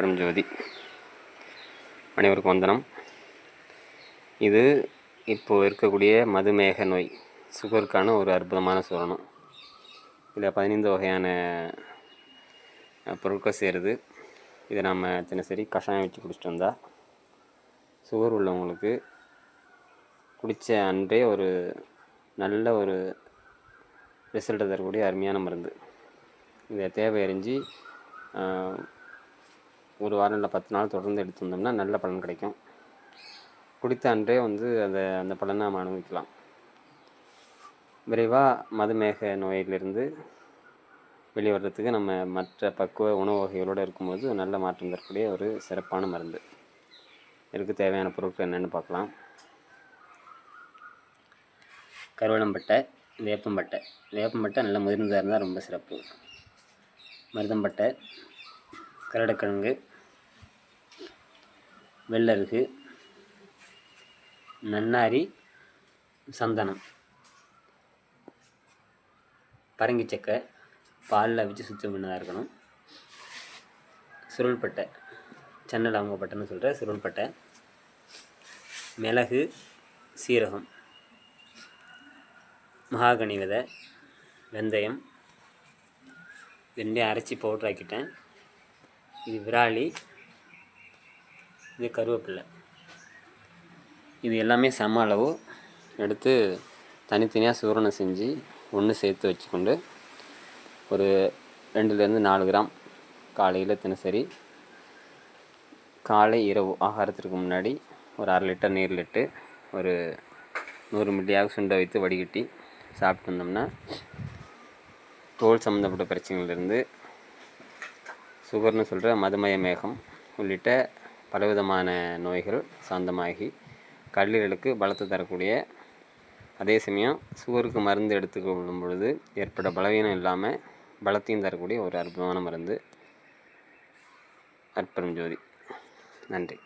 அற்பெரும் ஜோதி. அனைவருக்கும் வந்தனம். இது இப்போது இருக்கக்கூடிய மதுமேக நோய், சுகருக்கான ஒரு அற்புதமான சூரணம். இதில் 15 வகையான பொருட்கள் சேருது. இதை நம்ம தினசரி கஷாயம் வச்சு குடிச்சிட்டு வந்தால் சுகர் உள்ளவங்களுக்கு குடித்த அன்றே ஒரு நல்ல ஒரு ரிசல்ட்டை தரக்கூடிய அருமையான மருந்து. இதை தேவை அறிஞ்சு ஒரு வாரம் இல்லை 10 நாள் தொடர்ந்து எடுத்து வந்தோம்னா நல்ல பலன் கிடைக்கும். குடித்த அன்றே அந்த பலனை நாம் அனுபவிக்கலாம். விரைவாக மதுமேக நோயிலிருந்து வெளிவரத்துக்கு நம்ம மற்ற பக்குவ உணவு வகைகளோடு இருக்கும்போது நல்ல மாற்றம் தரக்கூடிய ஒரு சிறப்பான மருந்து. இதுக்கு தேவையான பொருட்கள் என்னென்னு பார்க்கலாம். கருவேலம்பட்டை, வேப்பம்பட்டை நல்ல முதிர்ந்ததாக இருந்தால் ரொம்ப சிறப்பு. மருதம்பட்டை, கரடக்கிழங்கு, வெள்ளருகு, நன்னாரி, சந்தனம், பரங்கிச்சக்கை பாலில் வச்சு சுத்தம் பண்ணதாக இருக்கணும். சுருள்பட்டை, சென்னை லவங்கப்பட்டைன்னு சொல்கிற சுருள்பட்டை, மிளகு, சீரகம், மகாகனி விதை, வெந்தயம், ரெண்டையும் அரைச்சி பவுட்ரு ஆக்கிட்டேன். இது விராலி, இது கருவேப்பில்லை. இது எல்லாமே சம அளவு எடுத்து தனித்தனியாக சூரணம் செஞ்சு ஒன்று சேர்த்து வச்சுக்கொண்டு ஒரு 2லேருந்து 4 கிராம் காலையில் தினசரி காலை இரவு ஆகாரத்திற்கு முன்னாடி ஒரு 1/2 லிட்டர் நீரில் இட்டு ஒரு 100 மில்லியாக சுண்டை வைத்து வடிகட்டி சாப்பிட்டு வந்தோம்னா தோல் சம்மந்தப்பட்ட பிரச்சனைகளிலிருந்து சுகர்னு சொல்கிற மதுமய மேகம் உள்ளிட்ட பலவிதமான நோய்கள் சாந்தமாகி கல்லீரலுக்கு பலத்தை தரக்கூடிய, அதே சமயம் சுகருக்கு மருந்து எடுத்துக்கொள்ளும் பொழுது ஏற்பட பலவீனம் இல்லாமல் பலத்தையும் தரக்கூடிய ஒரு அற்புதமான மருந்து அற்பெரும் ஜோதி. நன்றி.